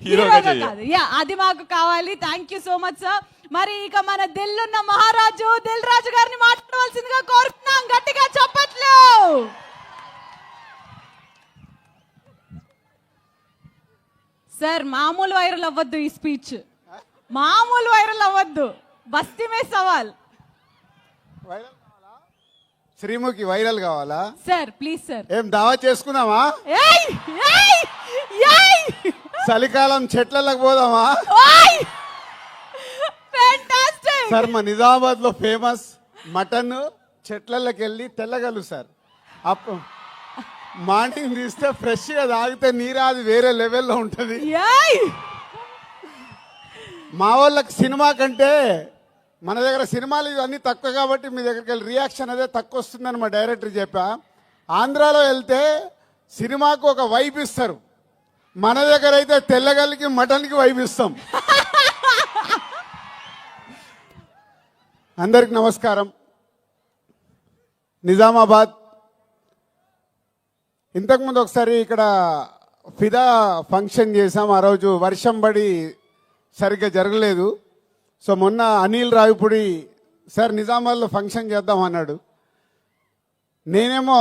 హీరోగా కాదు. యా, అది మాకు కావాలి. Thank you so much sir. మరి ఇక మన దిల్లున్న మహారాజు దిల్ రాజు గారిని మాట్లాడవలసిందిగా కోరుతున్నాం. గట్టిగా చప్పట్లు. సార్ మామూలు వైరల్ అవ్వద్దు ఈ స్పీచ్, మామూలు వైరల్ అవ్వద్దు. బస్తీ మే సవాల్. శ్రీముఖి వైరల్ కావాలా సార్? Please sir. ఏం దావా చేసుకుందామా? చలికాలం చెట్లకు పోదామా? సార్ మా నిజామాబాద్ లో ఫేమస్ మటన్ చెట్లకి వెళ్ళి తెల్లగలు సార్. మార్నింగ్ తీస్తే ఫ్రెష్ గా తాగితే నీరాది వేరే లెవెల్లో ఉంటది. మా వాళ్ళకి సినిమా కంటే మన దగ్గర సినిమాలు ఇవన్నీ తక్కువ కాబట్టి మీ దగ్గరికి వెళ్ళి రియాక్షన్ అదే తక్కువ వస్తుందని మా డైరెక్టర్ చెప్పా. ఆంధ్రాలో వెళ్తే సినిమాకు ఒక వైబ్ ఇస్తారు, మన దగ్గర అయితే తెల్లగల్లికి మటన్కి వైబ్ ఇస్తాం. అందరికి నమస్కారం. నిజామాబాద్ ఇంతకుముందు ఒకసారి ఇక్కడ ఫిదా ఫంక్షన్ చేసాం. ఆ రోజు వర్షం పడి సరిగ్గా జరగలేదు. సో మొన్న అనిల్ రావిపూడి సార్ నిజామాబాద్లో ఫంక్షన్ చేద్దాం అన్నాడు. నేనేమో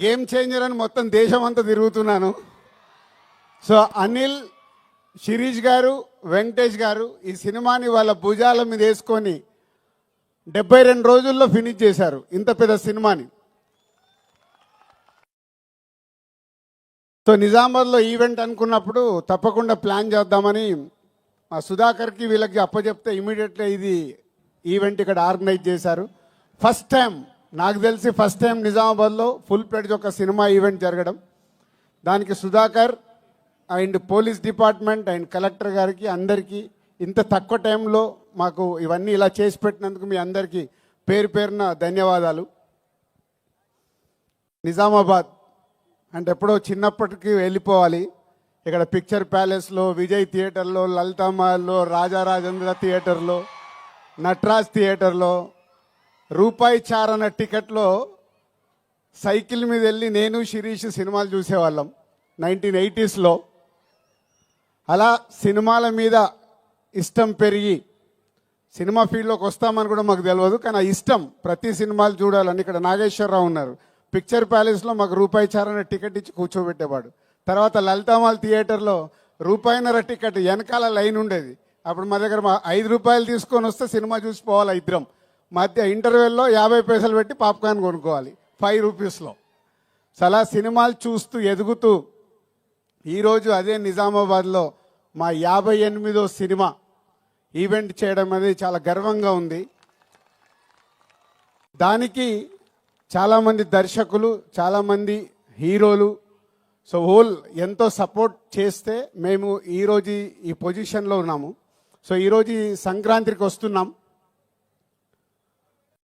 గేమ్ చేంజర్ అని మొత్తం దేశం అంతా తిరుగుతున్నాను. సో అనిల్, శిరీష్ గారు, వెంకటేష్ గారు ఈ సినిమాని వాళ్ళ భుజాల మీద వేసుకొని 72 రోజుల్లో ఫినిష్ చేశారు ఇంత పెద్ద సినిమాని. సో నిజామాబాద్లో ఈవెంట్ అనుకున్నప్పుడు తప్పకుండా ప్లాన్ చేద్దామని మా సుధాకర్కి వీళ్ళకి అప్పచెప్తే ఇమీడియట్గా ఇది ఈవెంట్ ఇక్కడ ఆర్గనైజ్ చేశారు. ఫస్ట్ టైం నాకు తెలిసి నిజామాబాద్లో ఫుల్ ప్లేడ్జ్ ఒక సినిమా ఈవెంట్ జరగడం. దానికి Sudhakar and police department and collector గారికి అందరికీ ఇంత తక్కువ టైంలో మాకు ఇవన్నీ ఇలా చేసి పెట్టినందుకు మీ అందరికీ పేరు పేరున ధన్యవాదాలు. నిజామాబాద్ అంటే ఎప్పుడో చిన్నప్పటికీ వెళ్ళిపోవాలి. ఇక్కడ పిక్చర్ ప్యాలెస్లో, విజయ్ థియేటర్లో, లలితామహల్లో, రాజారాజేంద్ర థియేటర్లో, నటరాజ్ థియేటర్లో రూపాయి చారణ టికెట్లో సైకిల్ మీద వెళ్ళి నేను శిరీష్ సినిమాలు చూసేవాళ్ళం 1980s. అలా సినిమాల మీద ఇష్టం పెరిగి సినిమా ఫీల్డ్లోకి వస్తామని కూడా మాకు తెలియదు, కానీ ఆ ఇష్టం ప్రతి సినిమాలు చూడాలని. ఇక్కడ నాగేశ్వరరావు ఉన్నారు, పిక్చర్ ప్యాలెస్లో మాకు రూపాయి చారణ టికెట్ ఇచ్చి కూర్చోబెట్టేవాడు. తర్వాత లలితామాల్ థియేటర్లో రూపాయిన్నర టికెట్ వెనకాల లైన్ ఉండేది. అప్పుడు మా దగ్గర 5 రూపాయలు తీసుకొని వస్తే సినిమా చూసిపోవాలి ఇద్దరం. మధ్య ఇంటర్వెల్లో 50 పైసలు పెట్టి పాప్కార్న్ కొనుక్కోవాలి 5 రూపీస్లో. అలా సినిమాలు చూస్తూ ఎదుగుతూ ఈరోజు అదే నిజామాబాద్లో మా 58వ సినిమా ఈవెంట్ చేయడం అనేది చాలా గర్వంగా ఉంది. దానికి చాలామంది దర్శకులు, చాలామంది హీరోలు, సో హోల్ ఎంతో సపోర్ట్ చేస్తే మేము ఈరోజు ఈ పొజిషన్లో ఉన్నాము. సో ఈరోజు సంక్రాంతికి వస్తున్నాం.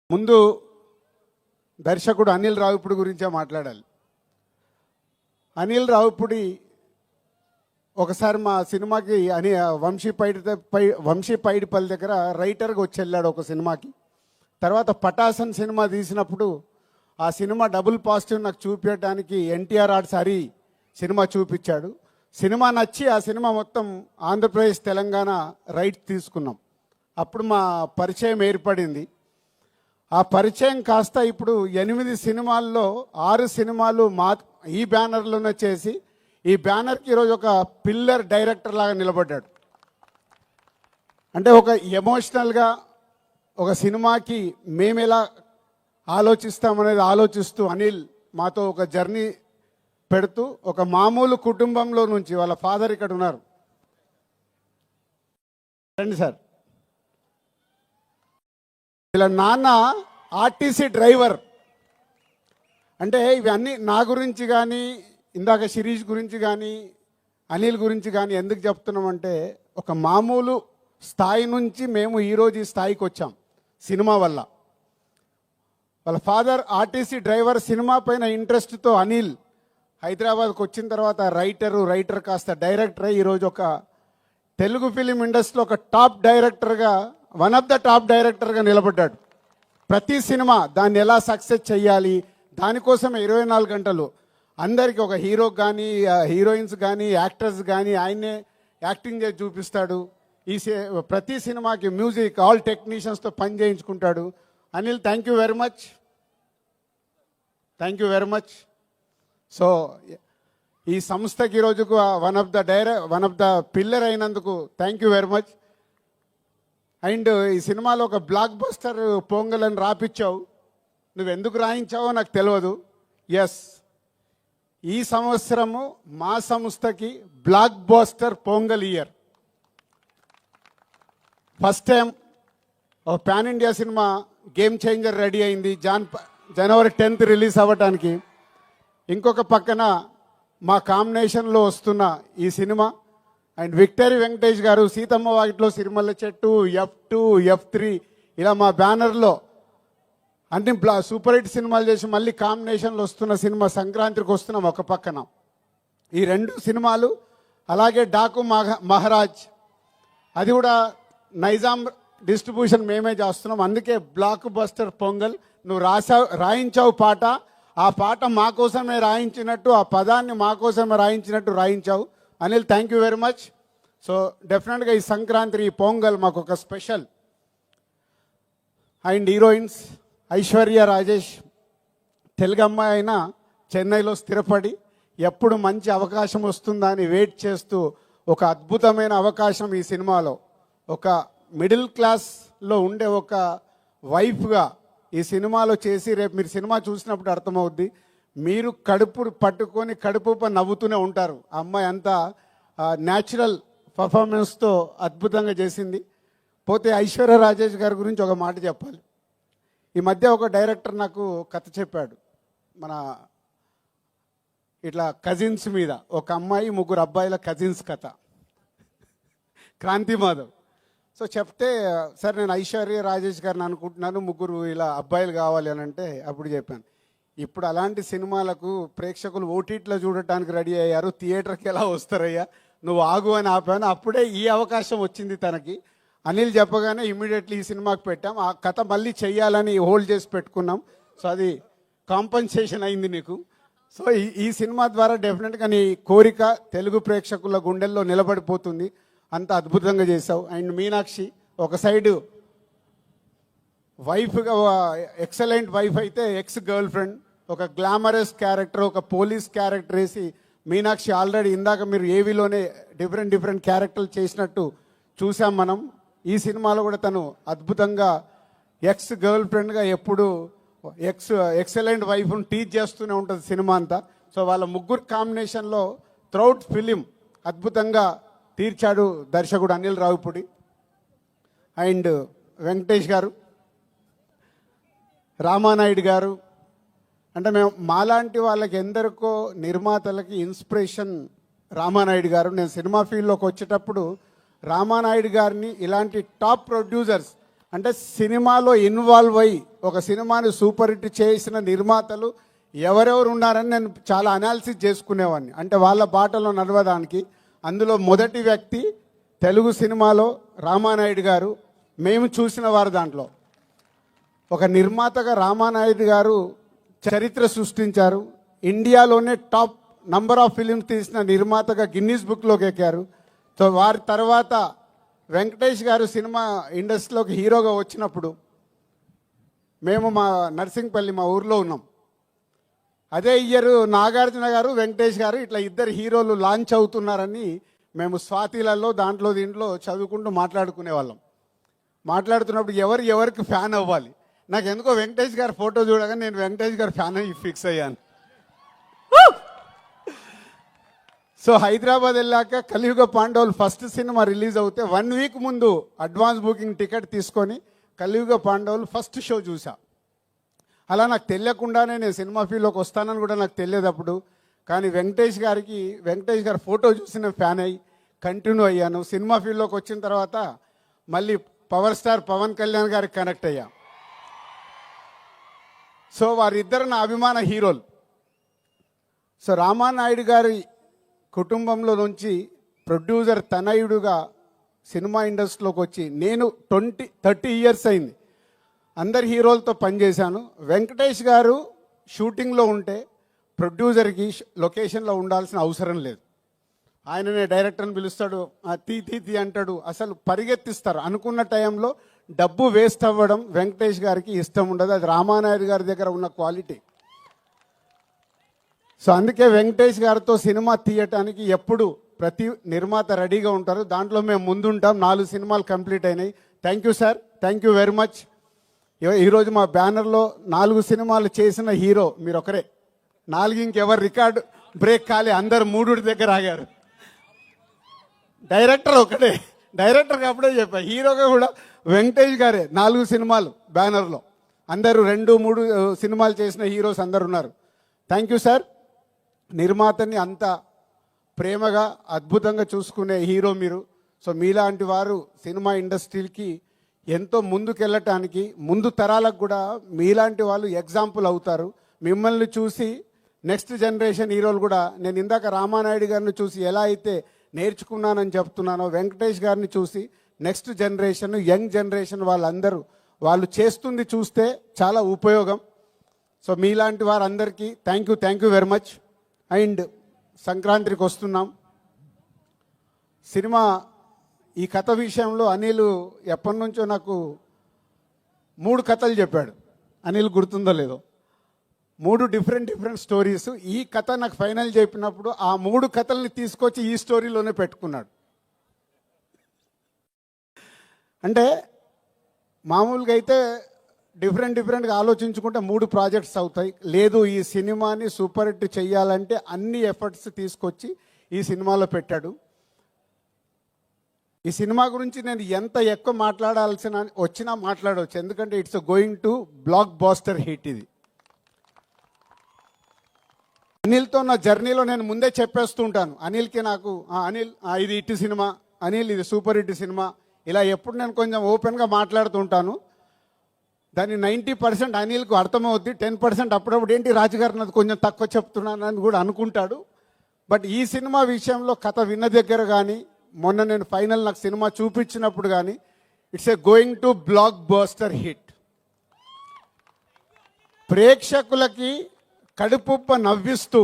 ముందు దర్శకుడు అనిల్ రావిపూడి గురించే మాట్లాడాలి. అనిల్ రావిపూడి ఒకసారి మా సినిమాకి వంశీ పైడిపల్లి దగ్గర రైటర్గా వచ్చి వెళ్ళాడు ఒక సినిమాకి. తర్వాత పటాసన్ సినిమా తీసినప్పుడు ఆ సినిమా డబుల్ పాజిటివ్ నాకు చూపించడానికి ఎన్టీఆర్ ఆర్ట్స్ హరి సినిమా చూపించాడు. సినిమా నచ్చి ఆ సినిమా మొత్తం ఆంధ్రప్రదేశ్, తెలంగాణ రైట్స్ తీసుకున్నాం. అప్పుడు మా పరిచయం ఏర్పడింది. ఆ పరిచయం కాస్త ఇప్పుడు 8 సినిమాల్లో 6 సినిమాలు ఈ బ్యానర్లోనే చేసి ఈ బ్యానర్కి ఈరోజు ఒక పిల్లర్ డైరెక్టర్ లాగా నిలబడ్డాడు. అంటే ఒక ఎమోషనల్గా ఒక సినిమాకి మేము ఎలా ఆలోచిస్తామనేది ఆలోచిస్తూ అనిల్ మాతో ఒక జర్నీ పెడుతూ ఒక మామూలు కుటుంబంలో నుంచి వాళ్ళ ఫాదర్ ఇక్కడ ఉన్నారు, రండి సార్, వీళ్ళ నాన్న ఆర్టీసీ డ్రైవర్. అంటే ఇవన్నీ నా గురించి కానీ, ఇందాక శిరీష్ గురించి కానీ, అనిల్ గురించి కానీ ఎందుకు చెప్తున్నామంటే ఒక మామూలు స్థాయి నుంచి మేము ఈరోజు ఈ స్థాయికి వచ్చాం సినిమా వల్ల. వాళ్ళ ఫాదర్ ఆర్టీసీ డ్రైవర్. సినిమా పైన ఇంట్రెస్ట్తో అనిల్ హైదరాబాద్కి వచ్చిన తర్వాత రైటర్ కాస్త డైరెక్టర్ అయ్యి ఈరోజు ఒక తెలుగు ఫిలిం ఇండస్ట్రీలో ఒక టాప్ డైరెక్టర్గా, వన్ ఆఫ్ ద టాప్ డైరెక్టర్గా నిలబడ్డాడు. ప్రతి సినిమా దాన్ని ఎలా సక్సెస్ చెయ్యాలి దానికోసమే 24 గంటలు. అందరికీ ఒక హీరోకి కానీ హీరోయిన్స్ కానీ యాక్టర్స్ కానీ ఆయన్నే యాక్టింగ్ చేసి చూపిస్తాడు. ప్రతి సినిమాకి మ్యూజిక్ ఆల్ టెక్నీషియన్స్తో పని చేయించుకుంటాడు. Anil, thank you very much, thank you very much. So ఈ సంస్థకి ఈరోజుకు వన్ ఆఫ్ ద పిల్లర్ అయినందుకు thank you very much. And ఈ సినిమాలో ఒక బ్లాక్ బస్టర్ పొంగల్ అని రాపిచ్చావు. నువ్వు ఎందుకు రాయించావో నాకు తెలియదు. ఎస్, ఈ సంవత్సరము మా సంస్థకి blockbuster Pongal year. First time ఒక pan India cinema Game Changer ready అయింది జనవరి 10th రిలీజ్ అవ్వటానికి. ఇంకొక పక్కన మా కాంబినేషన్లో వస్తున్న ఈ సినిమా అండ్ విక్టరీ వెంకటేష్ గారు సీతమ్మ వాకిట్లో సిరిమల్ల చెట్టు, F2, F3 ఇలా మా బ్యానర్లో అన్ని సూపర్ హిట్ సినిమాలు చేసి మళ్ళీ కాంబినేషన్లో వస్తున్న సినిమా సంక్రాంతికి వస్తున్నాం ఒక పక్కన. ఈ 2 సినిమాలు, అలాగే డాకు మహారాజ్, అది కూడా నైజాం డిస్ట్రిబ్యూషన్ మేమే చేస్తున్నాం. అందుకే బ్లాక్ బస్టర్ పొంగల్. నువ్వు రాయించావు పాట, ఆ పాట మా కోసమే రాయించినట్టు, ఆ పదాన్ని మా కోసమే రాయించినట్టు రాయించావు. Anil, thank you very much. So డెఫినెట్గా ఈ సంక్రాంతి, ఈ పొంగల్ మాకు ఒక special. And heroines Aishwarya Rajesh, Telugu అమ్మాయి అయినా చెన్నైలో స్థిరపడి ఎప్పుడు మంచి అవకాశం వస్తుందా అని వెయిట్ చేస్తూ ఒక అద్భుతమైన అవకాశం ఈ సినిమాలో ఒక మిడిల్ క్లాస్లో ఉండే ఒక వైఫ్గా ఈ సినిమాలో చేసి, రేపు మీరు సినిమా చూసినప్పుడు అర్థమవుద్ది. మీరు కడుపు పట్టుకొని కడుపు నవ్వుతూనే ఉంటారు. ఆ అమ్మాయి అంతా న్యాచురల్ పర్ఫార్మెన్స్తో అద్భుతంగా చేసింది. పోతే ఐశ్వర్య రాజేష్ గారి గురించి ఒక మాట చెప్పాలి. ఈ మధ్య ఒక డైరెక్టర్ నాకు కథ చెప్పాడు. మన ఇట్లా కజిన్స్ మీద, ఒక అమ్మాయి 3 అబ్బాయిల కజిన్స్ కథ, క్రాంతి మాధవ్. సో చెప్తే, సార్ నేను ఐశ్వర్య రాజేష్ గారిని అనుకుంటున్నాను, 3 ఇలా అబ్బాయిలు కావాలి అని అంటే అప్పుడు చెప్పాను, ఇప్పుడు అలాంటి సినిమాలకు ప్రేక్షకులు ఓటీటీలో చూడటానికి రెడీ అయ్యారు, థియేటర్కి ఎలా వస్తారయ్యా, నువ్వు ఆగు అని ఆపాను. అప్పుడే ఈ అవకాశం వచ్చింది తనకి. అనిల్ చెప్పగానే ఇమీడియట్లీ ఈ సినిమాకి పెట్టాం. ఆ కథ మళ్ళీ చెయ్యాలని హోల్డ్ చేసి పెట్టుకున్నాం. సో అది కాంపన్సేషన్ అయింది నీకు. సో ఈ సినిమా ద్వారా డెఫినెట్గా నీ కోరిక తెలుగు ప్రేక్షకుల గుండెల్లో నిలబడిపోతుంది. అంత అద్భుతంగా చేసావు. అండ్ మీనాక్షి ఒక సైడు వైఫ్గా, ఎక్సలెంట్ వైఫ్ అయితే ఎక్స్ గర్ల్ ఫ్రెండ్, ఒక గ్లామరస్ క్యారెక్టర్, ఒక పోలీస్ క్యారెక్టర్ వేసి మీనాక్షి ఆల్రెడీ ఇందాక మీరు ఏవీలోనే డిఫరెంట్ క్యారెక్టర్లు చేసినట్టు చూసాం మనం. ఈ సినిమాలో కూడా తను అద్భుతంగా ఎక్స్ గర్ల్ ఫ్రెండ్గా ఎప్పుడు ఎక్సలెంట్ వైఫ్ను టీచ్ చేస్తూనే ఉంటుంది సినిమా అంతా. సో వాళ్ళ 3 కాంబినేషన్లో త్రౌట్ ఫిలిం అద్భుతంగా తీర్చాడు దర్శకుడు అనిల్ రావిపూడి. అండ్ వెంకటేష్ గారు, రామానాయుడు గారు, అంటే మేము మాలాంటి వాళ్ళకి ఎందరికో నిర్మాతలకి ఇన్స్పిరేషన్ రామానాయుడు గారు. నేను సినిమా ఫీల్డ్లోకి వచ్చేటప్పుడు రామానాయుడు గారిని ఇలాంటి టాప్ ప్రొడ్యూసర్స్, అంటే సినిమాలో ఇన్వాల్వ్ అయ్యి ఒక సినిమాని సూపర్ హిట్ చేసిన నిర్మాతలు ఎవరెవరు ఉన్నారని నేను చాలా అనాలిసిస్ చేసుకునేవాడిని, అంటే వాళ్ళ బాటలో నడవడానికి. అందులో మొదటి వ్యక్తి తెలుగు సినిమాలో రామానాయుడు గారు. మేము చూసిన వారు దాంట్లో ఒక నిర్మాతగా రామానాయుడు గారు చరిత్ర సృష్టించారు. ఇండియాలోనే టాప్ నంబర్ ఆఫ్ ఫిలిమ్స్ తీసిన నిర్మాతగా గిన్నీస్ బుక్లోకి ఎక్కారు. సో వారి తర్వాత వెంకటేష్ గారు సినిమా ఇండస్ట్రీలోకి హీరోగా వచ్చినప్పుడు మేము మా నర్సింగ్పల్లి, మా ఊర్లో ఉన్నాం. అదే ఇయర్ నాగార్జున గారు, వెంకటేష్ గారు ఇట్లా 2 హీరోలు లాంచ్ అవుతున్నారని మేము స్వాతిలలో దీంట్లో చదువుకుంటూ మాట్లాడుకునే వాళ్ళం. మాట్లాడుతున్నప్పుడు ఎవరికి ఫ్యాన్ అవ్వాలి, నాకు ఎందుకో వెంకటేష్ గారి ఫోటో చూడగానే నేను వెంకటేష్ గారి ఫ్యాన్ అయ్యి ఫిక్స్ అయ్యాను. సో హైదరాబాద్ వెళ్ళాక కలియుగ పాండవులు ఫస్ట్ సినిమా రిలీజ్ అవుతే 1 వీక్ ముందు అడ్వాన్స్ బుకింగ్ టికెట్ తీసుకొని కలియుగ పాండవులు ఫస్ట్ షో చూసా. అలా నాకు తెలియకుండానే నేను సినిమా ఫీల్డ్లోకి వస్తానని కూడా నాకు తెలియదు అప్పుడు. కానీ వెంకటేష్ గారి ఫోటో చూసి నేను ఫ్యాన్ అయ్యి కంటిన్యూ అయ్యాను. సినిమా ఫీల్డ్లోకి వచ్చిన తర్వాత మళ్ళీ పవర్ స్టార్ పవన్ కళ్యాణ్ గారికి కనెక్ట్ అయ్యా. సో వారిద్దరు నా అభిమాన హీరోలు. సో రామానాయుడు గారి కుటుంబంలో నుంచి ప్రొడ్యూసర్ తనయుడుగా సినిమా ఇండస్ట్రీలోకి వచ్చి నేను 30 ఇయర్స్ అయింది. అందరి హీరోలతో పనిచేశాను. వెంకటేష్ గారు షూటింగ్లో ఉంటే ప్రొడ్యూసర్కి లొకేషన్లో ఉండాల్సిన అవసరం లేదు. ఆయననే డైరెక్టర్ని పిలుస్తాడు, తీ తీ తీ అంటాడు, అసలు పరిగెత్తిస్తారు. అనుకున్న టైంలో డబ్బు వేస్ట్ అవ్వడం వెంకటేష్ గారికి ఇష్టం ఉండదు. అది రామానాయుడు గారి దగ్గర ఉన్న క్వాలిటీ. సో అందుకే వెంకటేష్ గారితో సినిమా తీయటానికి ఎప్పుడు ప్రతి నిర్మాత రెడీగా ఉంటారు. దాంట్లో మేము ముందుంటాం. 4 సినిమాలు కంప్లీట్ అయినాయి. Thank you sir, thank you very much. ఈరోజు మా బ్యానర్లో 4 సినిమాలు చేసిన హీరో మీరు ఒకరే. 4 ఇంకెవరు రికార్డు బ్రేక్ కాలే, అందరు 3 దగ్గర ఆగారు. డైరెక్టర్ ఒకటే, డైరెక్టర్కి అప్పుడే చెప్పా, హీరోగా కూడా వెంకటేష్ గారే. 4 సినిమాలు బ్యానర్లో, అందరూ 2, 3 సినిమాలు చేసిన హీరోస్ అందరు ఉన్నారు. Thank you sir. నిర్మాతని అంత ప్రేమగా అద్భుతంగా చూసుకునే హీరో మీరు. సో మీలాంటి వారు సినిమా ఇండస్ట్రీకి ఎంతో ముందుకెళ్ళటానికి, ముందు తరాలకు కూడా మీలాంటి వాళ్ళు ఎగ్జాంపుల్ అవుతారు. మిమ్మల్ని చూసి నెక్స్ట్ జనరేషన్ హీరోలు కూడా, నేను ఇందాక రామానాయుడు గారిని చూసి ఎలా అయితే నేర్చుకున్నానని చెప్తున్నానో, వెంకటేష్ గారిని చూసి నెక్స్ట్ జనరేషన్, యంగ్ జనరేషన్ వాళ్ళందరూ వాళ్ళు చేస్తుంది చూస్తే చాలా ఉపయోగం. సో మీలాంటి వారందరికీ thank you very much. And సంక్రాంతికి వస్తున్నాం. సినిమా ఈ కథ విషయంలో అనిల్ ఎప్పటి నుంచో నాకు 3 కథలు చెప్పాడు. అనిల్ గుర్తుందో లేదో, 3 డిఫరెంట్ స్టోరీస్. ఈ కథ నాకు ఫైనల్ చెప్పినప్పుడు ఆ 3 కథల్ని తీసుకొచ్చి ఈ స్టోరీలోనే పెట్టుకున్నాడు. అంటే మామూలుగా అయితే డిఫరెంట్గా ఆలోచించుకుంటే 3 ప్రాజెక్ట్స్ అవుతాయి. లేదు, ఈ సినిమాని సూపర్ హిట్ చెయ్యాలంటే అన్ని ఎఫర్ట్స్ తీసుకొచ్చి ఈ సినిమాలో పెట్టాడు. ఈ సినిమా గురించి నేను ఎంత ఎక్కువ మాట్లాడాల్సిన వచ్చినా మాట్లాడవచ్చు, ఎందుకంటే it's going to blockbuster hit. ఇది అనిల్తో నా జర్నీలో నేను ముందే చెప్పేస్తూ ఉంటాను. అనిల్కి నాకు అనిల్ ఇది హిట్ సినిమా, అనిల్ ఇది సూపర్ హిట్ సినిమా, ఇలా ఎప్పుడు నేను కొంచెం ఓపెన్గా మాట్లాడుతూ ఉంటాను. దాన్ని 90% అనిల్కు అర్థమవుద్ది. 10% అప్పుడప్పుడు ఏంటి రాజుగారు నాది కొంచెం తక్కువ చెప్తున్నానని కూడా అనుకుంటాడు. బట్ ఈ సినిమా విషయంలో కథ విన్న దగ్గర కానీ, మొన్న నేను ఫైనల్ నాకు సినిమా చూపించినప్పుడు కానీ, it's a going to block buster hit. ప్రేక్షకులకి కడుపుప్ప నవ్విస్తూ,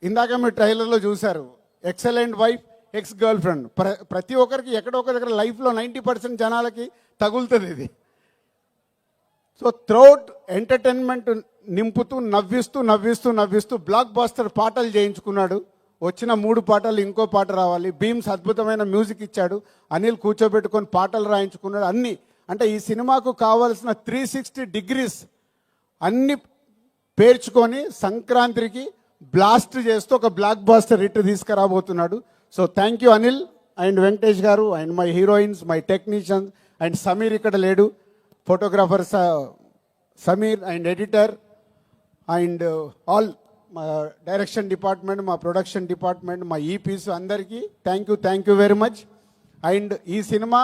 ఇందాక మీరు ట్రైలర్లో చూశారు, excellent wife, ex girl friend. ప్రతి ఒక్కరికి ఎక్కడో ఒక దగ్గర లైఫ్లో 90% జనాలకి తగులుతుంది ఇది. సో త్రౌట్ ఎంటర్టైన్మెంట్ నింపుతూ నవ్విస్తూ బ్లాక్ బాస్టర్ పాటలు చేయించుకున్నాడు. వచ్చిన 3 పాటలు ఇంకో పాట రావాలి. బీమ్స్ అద్భుతమైన మ్యూజిక్ ఇచ్చాడు. అనిల్ కూర్చోబెట్టుకొని పాటలు రాయించుకున్నాడు. అన్నీ అంటే ఈ సినిమాకు కావాల్సిన 360 డిగ్రీస్ అన్ని పేర్చుకొని సంక్రాంతికి బ్లాస్ట్ చేస్తూ ఒక బ్లాక్ బాస్టర్ హిట్ తీసుకురాబోతున్నాడు. So thank you Anil and Venkatesh garu and my heroines, my technicians and Sameer ఇక్కడ లేడు, photographer Sameer and editor and all మా డైరెక్షన్ డిపార్ట్మెంట్, మా ప్రొడక్షన్ డిపార్ట్మెంట్, మా ఈపీస్ అందరికీ thank you very much. And ఈ సినిమా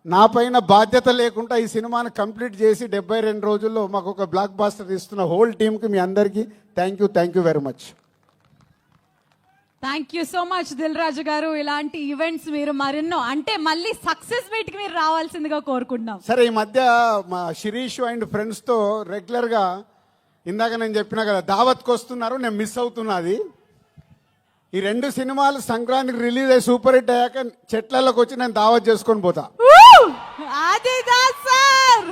నా పైన బాధ్యత లేకుండా ఈ సినిమాని కంప్లీట్ చేసి 72 రోజుల్లో మాకు ఒక బ్లాక్ బాస్టర్ ఇస్తున్న హోల్ టీమ్కి మీ అందరికీ thank you very much. Thank you so much Dil Raju garu. ఇలాంటి ఈవెంట్స్ మీరు మరెన్నో, అంటే మళ్ళీ సక్సెస్ మీట్కి మీరు రావాల్సిందిగా కోరుకుంటున్నాం. సరే, ఈ మధ్య మా శిరీష్ అండ్ ఫ్రెండ్స్తో రెగ్యులర్గా, ఇందాక నేను చెప్పినా కదా, దావత్కి వస్తున్నారు, నేను మిస్ అవుతున్నది. ఈ 2 సినిమాలు సంక్రాంతికి రిలీజ్ అయ్యి సూపర్ హిట్ అయ్యాక చెట్లలోకి వచ్చి నేను దావత్ చేసుకొని పోతా. అది సార్.